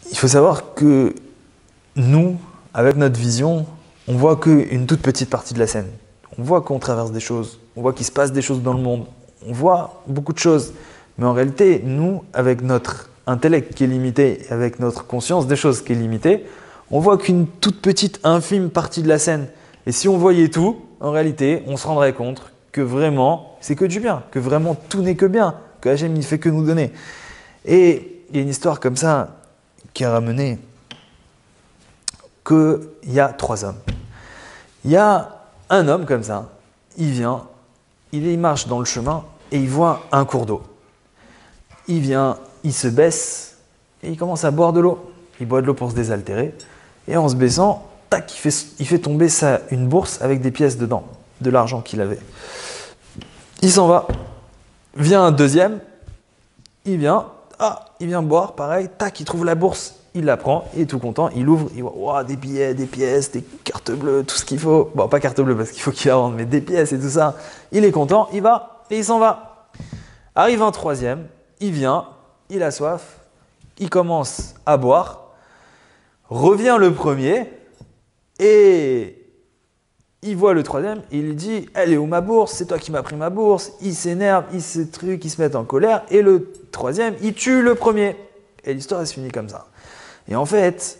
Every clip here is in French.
il faut savoir que nous, avec notre vision, on voit qu'une toute petite partie de la scène. On voit qu'on traverse des choses, on voit qu'il se passe des choses dans le monde, on voit beaucoup de choses. Mais en réalité, nous, avec notre intellect qui est limité, avec notre conscience des choses qui est limitée, on voit qu'une toute petite, infime partie de la scène. Et si on voyait tout, en réalité, on se rendrait compte que vraiment, c'est que du bien, que vraiment tout n'est que bien, que Hachem il fait que nous donner. Et il y a une histoire comme ça qui a ramené qu'il y a 3 hommes. Il y a un homme comme ça, il vient, il marche dans le chemin et il voit un cours d'eau. Il vient, il se baisse et il commence à boire de l'eau. Il boit de l'eau pour se désaltérer. Et en se baissant, tac, il fait tomber une bourse avec des pièces dedans, de l'argent qu'il avait. Il s'en va. Vient un deuxième, il vient boire, pareil, tac, il trouve la bourse, il la prend, il est tout content, il ouvre, il voit wow, des billets, des pièces, des cartes bleues, tout ce qu'il faut. Bon, pas carte bleue parce qu'il faut qu'il la vende, mais des pièces et tout ça. Il est content, il va et il s'en va. Arrive un troisième, il vient, il a soif, il commence à boire, revient le premier et il voit le troisième, il lui dit « Elle est où ma bourse? C'est toi qui m'as pris ma bourse ?» Il s'énerve, il se met en colère et le troisième, il tue le premier. Et l'histoire, elle se finit comme ça. Et en fait,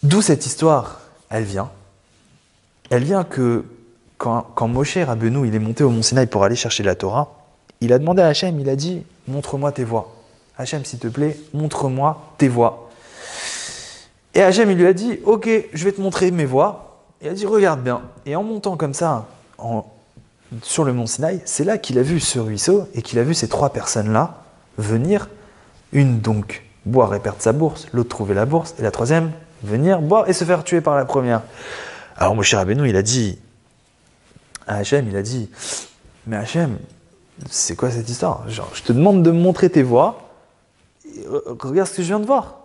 d'où cette histoire, elle vient? Elle vient que quand Moshe Rabbeinu il est monté au Mont Sinaï pour aller chercher la Torah, il a demandé à Hachem, il a dit « Montre-moi tes voies. Hachem, s'il te plaît, montre-moi tes voies. » Et Hachem, il lui a dit « Ok, je vais te montrer mes voies. » Il a dit « Regarde bien. » Et en montant comme ça sur le Mont Sinaï, c'est là qu'il a vu ce ruisseau et qu'il a vu ces 3 personnes-là venir. Une donc boire et perdre sa bourse, l'autre trouver la bourse, et la troisième venir boire et se faire tuer par la première. Alors Moshe Rabbeinu, il a dit à Hachem, il a dit « Mais Hachem, c'est quoi cette histoire? Genre, je te demande de me montrer tes voies, regarde ce que je viens de voir. »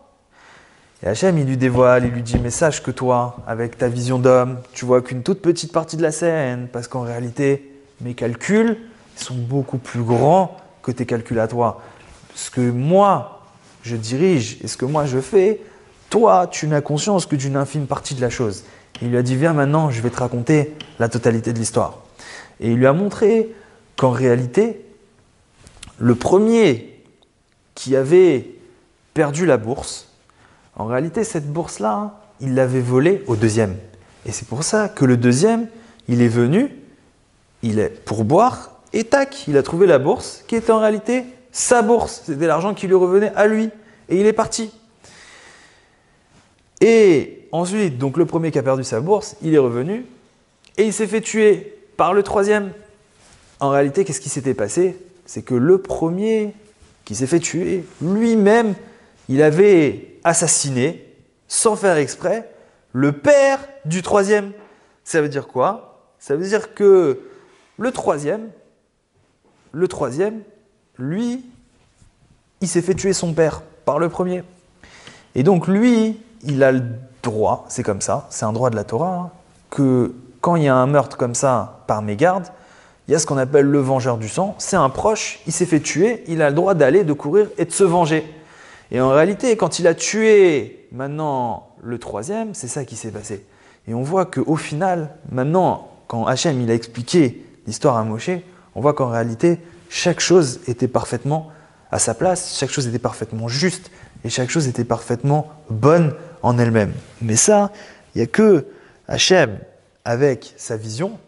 Et Hachem, il lui dévoile, il lui dit « Mais sache que toi, avec ta vision d'homme, tu vois qu'une toute petite partie de la scène, parce qu'en réalité, mes calculs sont beaucoup plus grands que tes calculs à toi. Ce que moi, je dirige et ce que moi, je fais, toi, tu n'as conscience que d'une infime partie de la chose. » Il lui a dit « Viens maintenant, je vais te raconter la totalité de l'histoire. » Et il lui a montré qu'en réalité, le premier qui avait perdu la bourse, en réalité, cette bourse-là, il l'avait volée au deuxième. Et c'est pour ça que le deuxième, il est venu, il est pour boire, et tac, il a trouvé la bourse qui était en réalité sa bourse. C'était l'argent qui lui revenait à lui. Et il est parti. Et ensuite, donc le premier qui a perdu sa bourse, il est revenu, et il s'est fait tuer par le troisième. En réalité, qu'est-ce qui s'était passé? C'est que le premier qui s'est fait tuer, lui-même, il avait assassiné, sans faire exprès, le père du troisième. Ça veut dire quoi? Ça veut dire que le troisième, lui, il s'est fait tuer son père par le premier. Et donc lui, il a le droit, c'est comme ça, c'est un droit de la Torah, hein, que quand il y a un meurtre comme ça par mégarde, il y a ce qu'on appelle le vengeur du sang. C'est un proche, il s'est fait tuer, il a le droit d'aller, de courir et de se venger. Et en réalité, quand il a tué maintenant le troisième, c'est ça qui s'est passé. Et on voit qu'au final, maintenant, quand Hachem il a expliqué l'histoire à Moshe, on voit qu'en réalité, chaque chose était parfaitement à sa place, chaque chose était parfaitement juste et chaque chose était parfaitement bonne en elle-même. Mais ça, il n'y a que Hachem avec sa vision.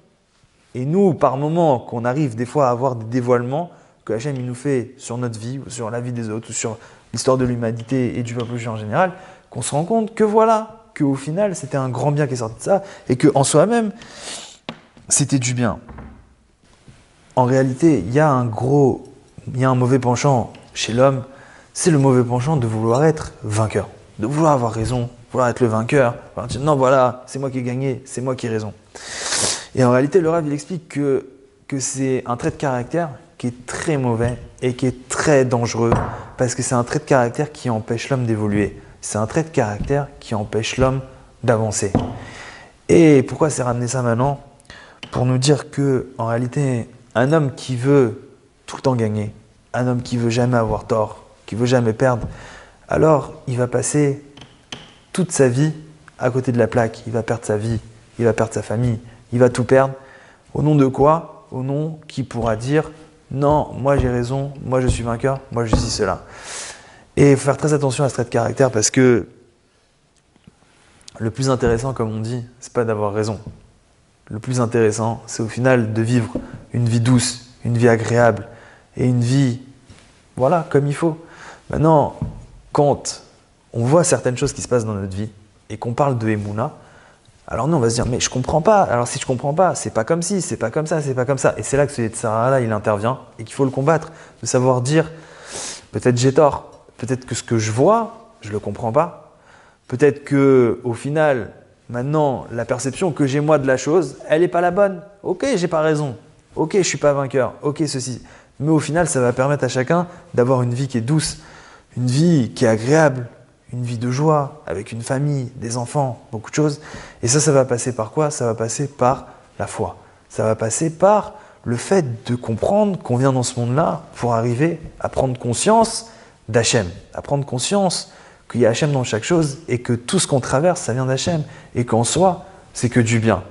Et nous, par moments, qu'on arrive des fois à avoir des dévoilements que Hachem il nous fait sur notre vie ou sur la vie des autres ou sur l'histoire de l'humanité et du peuple juif en général, qu'on se rend compte que voilà, qu'au final, c'était un grand bien qui est sorti de ça et qu'en soi-même, c'était du bien. En réalité, il y a un mauvais penchant chez l'homme, c'est le mauvais penchant de vouloir être vainqueur, de vouloir avoir raison, vouloir être le vainqueur, vouloir dire non voilà, c'est moi qui ai gagné, c'est moi qui ai raison. Et en réalité, le Rav il explique que c'est un trait de caractère qui est très mauvais et qui est très dangereux parce que c'est un trait de caractère qui empêche l'homme d'évoluer. C'est un trait de caractère qui empêche l'homme d'avancer. Et pourquoi c'est ramené ça maintenant? Pour nous dire que en réalité, un homme qui veut tout le temps gagner, un homme qui veut jamais avoir tort, qui veut jamais perdre, alors il va passer toute sa vie à côté de la plaque. Il va perdre sa vie, il va perdre sa famille, il va tout perdre. Au nom de quoi? Au nom qui pourra dire non, moi j'ai raison, moi je suis vainqueur, moi je suis cela. Et il faut faire très attention à ce trait de caractère parce que le plus intéressant, comme on dit, c'est pas d'avoir raison. Le plus intéressant, c'est au final de vivre une vie douce, une vie agréable et une vie, voilà, comme il faut. Maintenant, quand on voit certaines choses qui se passent dans notre vie et qu'on parle de Emouna, alors nous on va se dire mais je comprends pas. Alors si je comprends pas, c'est pas comme si, c'est pas comme ça, c'est pas comme ça. Et c'est là que ce Yetzirah-là il intervient et qu'il faut le combattre, de savoir dire peut-être j'ai tort, peut-être que ce que je vois, je le comprends pas. Peut-être que au final, maintenant, la perception que j'ai moi de la chose, elle n'est pas la bonne. Ok, j'ai pas raison. Ok, je suis pas vainqueur. Ok, ceci. Mais au final, ça va permettre à chacun d'avoir une vie qui est douce, une vie qui est agréable, une vie de joie, avec une famille, des enfants, beaucoup de choses. Et ça va passer par quoi? Ça va passer par la foi. Ça va passer par le fait de comprendre qu'on vient dans ce monde-là pour arriver à prendre conscience d'Hachem, à prendre conscience qu'il y a Hachem dans chaque chose et que tout ce qu'on traverse, ça vient d'Hachem et qu'en soi, c'est que du bien.